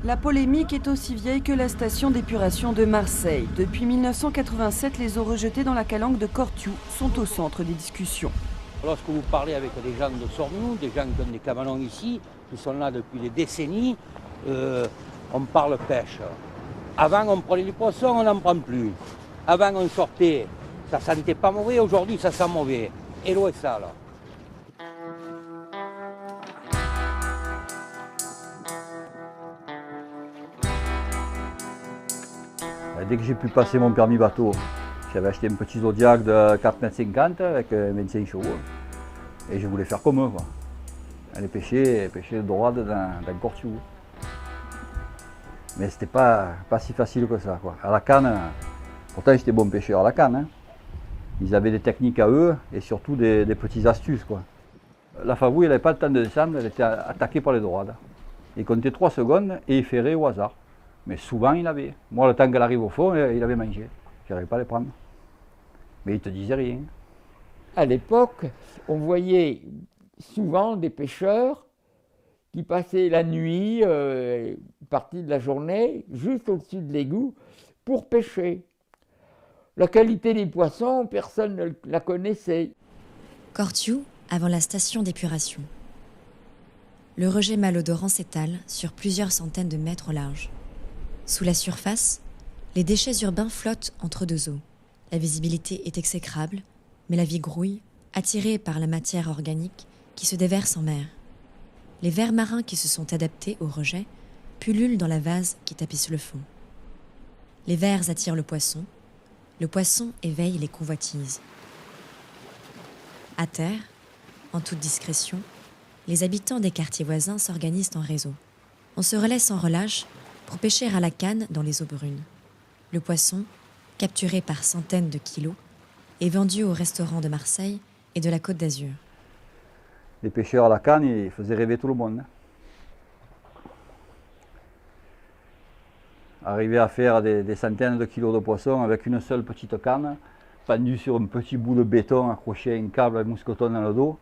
La polémique est aussi vieille que la station d'épuration de Marseille. Depuis 1987, les eaux rejetées dans la calanque de Cortiou sont au centre des discussions. Lorsque vous parlez avec des gens de Sorgnou, des gens qui ont des camelons ici, qui sont là depuis des décennies, on parle pêche. Avant, on prenait du poisson, on n'en prend plus. Avant, on sortait, ça sentait pas mauvais, aujourd'hui, ça sent mauvais. Et l'eau est sale. Dès que j'ai pu passer mon permis bateau, j'avais acheté un petit Zodiac de 4,50 m avec 25 chevaux. Et je voulais faire comme eux, quoi. Aller pêcher le dorade dans Cortiou. Mais c'était pas si facile que ça, quoi. À la canne, pourtant j'étais bon pêcheur à la canne, hein. Ils avaient des techniques à eux et surtout des petites astuces, quoi. La Favouille, elle n'avait pas le temps de descendre, elle était attaquée par les dorades. Il comptait 3 secondes et il ferrait au hasard. Mais souvent il avait. Moi, le temps qu'elle arrive au fond, il avait mangé. Je n'arrivais pas à les prendre. Mais il ne te disait rien. À l'époque, on voyait souvent des pêcheurs qui passaient la nuit, une partie de la journée, juste au-dessus de l'égout, pour pêcher. La qualité des poissons, personne ne la connaissait. Cortiou, avant la station d'épuration. Le rejet malodorant s'étale sur plusieurs centaines de mètres au large. Sous la surface, les déchets urbains flottent entre deux eaux. La visibilité est exécrable, mais la vie grouille, attirée par la matière organique qui se déverse en mer. Les vers marins qui se sont adaptés au rejet pullulent dans la vase qui tapisse le fond. Les vers attirent le poisson éveille les convoitises. À terre, en toute discrétion, les habitants des quartiers voisins s'organisent en réseau. On se relaie sans relâche pour pêcher à la canne dans les eaux brunes. Le poisson, capturé par centaines de kilos, est vendu aux restaurants de Marseille et de la Côte d'Azur. Les pêcheurs à la canne, ils faisaient rêver tout le monde, hein. Arriver à faire des centaines de kilos de poissons avec une seule petite canne, pendue sur un petit bout de béton accroché à un câble à mousqueton dans le dos,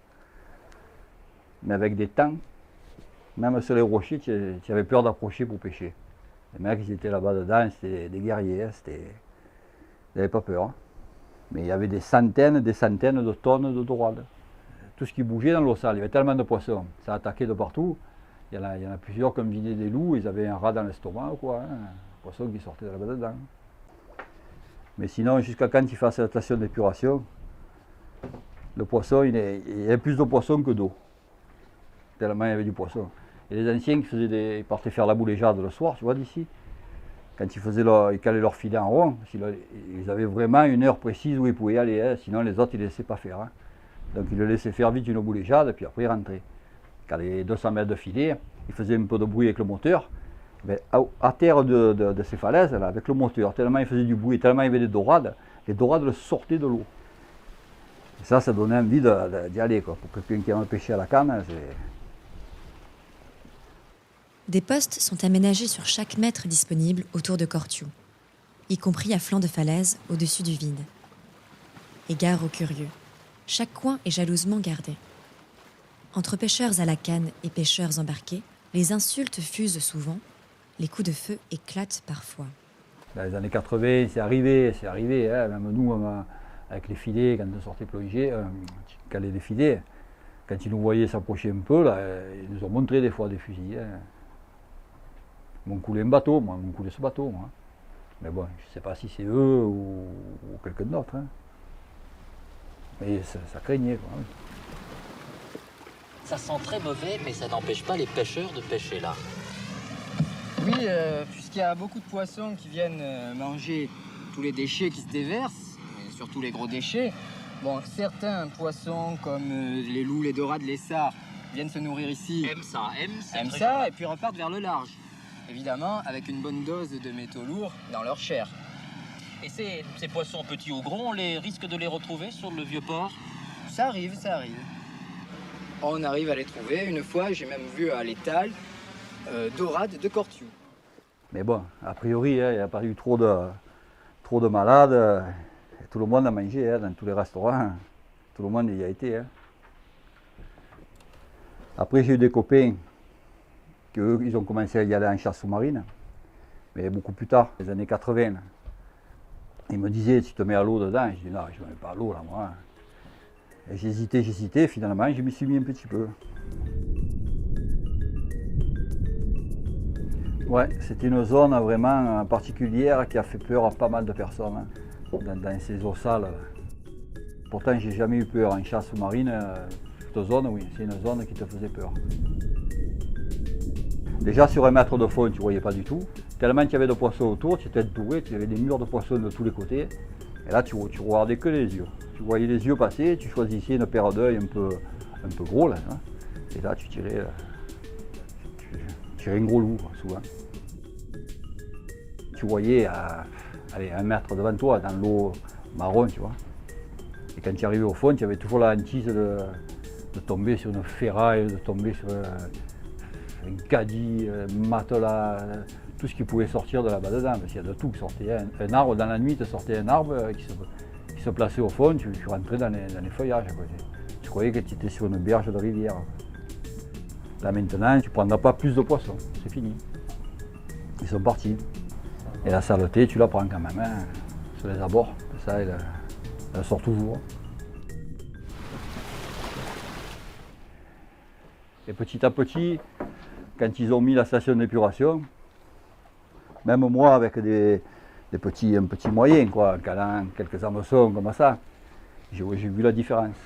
mais avec des temps. Même sur les rochers, tu avais peur d'approcher pour pêcher. Les mecs, ils étaient là-bas dedans, c'était des guerriers, hein, ils n'avaient pas peur, hein. Mais il y avait des centaines de tonnes de dorades. Tout ce qui bougeait dans l'eau sale, il y avait tellement de poissons, ça attaquait de partout. Il y en a plusieurs comme vidaient des loups, ils avaient un rat dans l'estomac ou quoi, hein, un poisson qui sortait de là-bas dedans. Mais sinon, jusqu'à quand il fasse la station d'épuration, le poisson, il y avait plus de poissons que d'eau. Tellement il y avait du poisson. Et les anciens ils partaient faire la bouléjade le soir, tu vois, d'ici. Quand ils calaient leur filet en rond, ils avaient vraiment une heure précise où ils pouvaient y aller, hein, sinon les autres ils ne laissaient pas faire, hein. Donc ils le laissaient faire vite une bouléjade et puis après ils rentraient. Quand les 200 mètres de filet, ils faisaient un peu de bruit avec le moteur. Mais à terre de ces falaises, là, avec le moteur, tellement il faisait du bruit, tellement il y avait des dorades, les dorades sortaient de l'eau. Et ça donnait envie d'y aller, quoi. Pour quelqu'un qui aime pêcher à la canne, c'est... Des postes sont aménagés sur chaque mètre disponible autour de Cortiou, y compris à flanc de falaise au-dessus du vide. Égard aux curieux, chaque coin est jalousement gardé. Entre pêcheurs à la canne et pêcheurs embarqués, les insultes fusent souvent, les coups de feu éclatent parfois. Dans les années 80, c'est arrivé, hein. Même nous, avec les filets, quand on sortait plonger, caler les filets, quand ils nous voyaient s'approcher un peu, là, ils nous ont montré des fois des fusils, hein. Ils m'ont coulé un bateau, moi, ils m'ont coulé ce bateau, moi. Mais bon, je ne sais pas si c'est eux ou quelqu'un d'autre, hein. Mais ça craignait, quoi. Ça sent très mauvais, mais ça n'empêche pas les pêcheurs de pêcher là. Oui, puisqu'il y a beaucoup de poissons qui viennent manger tous les déchets qui se déversent, et surtout les gros déchets. Bon, certains poissons comme les loups, les dorades, les sards viennent se nourrir ici. Aiment ça et puis repartent vers le large. Évidemment, avec une bonne dose de métaux lourds dans leur chair. Et ces poissons petits ou gros, on risque de les retrouver sur le vieux port? Ça arrive. On arrive à les trouver. Une fois, j'ai même vu à l'étal dorades de Cortiou. Mais bon, a priori, hein, il n'y a pas eu trop de malades. Et tout le monde a mangé, hein, dans tous les restaurants. Tout le monde y a été, hein. Après, j'ai eu des copains qu'eux, ils ont commencé à y aller en chasse sous-marine, mais beaucoup plus tard, les années 80. Là. Ils me disaient, tu te mets à l'eau dedans. Je dis, non, je ne me mets pas à l'eau là, moi. Et j'hésitais, finalement, je m'y suis mis un petit peu. Ouais, c'était une zone vraiment particulière qui a fait peur à pas mal de personnes hein, dans ces eaux sales. Pourtant, j'ai jamais eu peur en chasse sous-marine. Cette zone, oui, c'est une zone qui te faisait peur. Déjà sur 1 mètre de fond, tu ne voyais pas du tout. Tellement qu'il y avait de poissons autour, tu étais entouré, tu avais des murs de poissons de tous les côtés. Et là, tu regardais que les yeux. Tu voyais les yeux passer, tu choisissais une paire d'œils un peu gros. Là, hein. Et là, tu tirais un gros loup, souvent. Tu voyais à 1 mètre devant toi, dans l'eau marron, tu vois. Et quand tu arrivais au fond, tu avais toujours la hantise de tomber sur une ferraille, de tomber sur un caddie, un matelas, tout ce qui pouvait sortir de là-bas dedans, parce qu'il y a de tout qui sortait. Un arbre, dans la nuit, te sortait un arbre qui se plaçait au fond, tu rentrais dans les feuillages. Tu croyais que tu étais sur une berge de rivière. Là maintenant, tu ne prendras pas plus de poissons, c'est fini. Ils sont partis. Et la saleté, tu la prends quand même, hein, sur les abords. Ça, elle sort toujours. Et petit à petit, quand ils ont mis la station d'épuration, même moi avec un petit moyen, quoi, en calant quelques hameçons comme ça, j'ai vu la différence.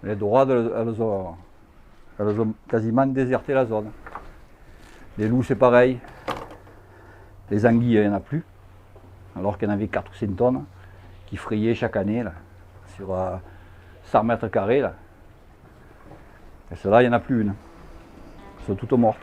Les dorades, elles ont quasiment déserté la zone. Les loups, c'est pareil. Les anguilles, il n'y en a plus, alors qu'il y en avait 4 ou 5 tonnes qui frayaient chaque année là, sur 100 mètres carrés. Là. Et celles-là, il n'y en a plus une. Elles sont toutes mortes.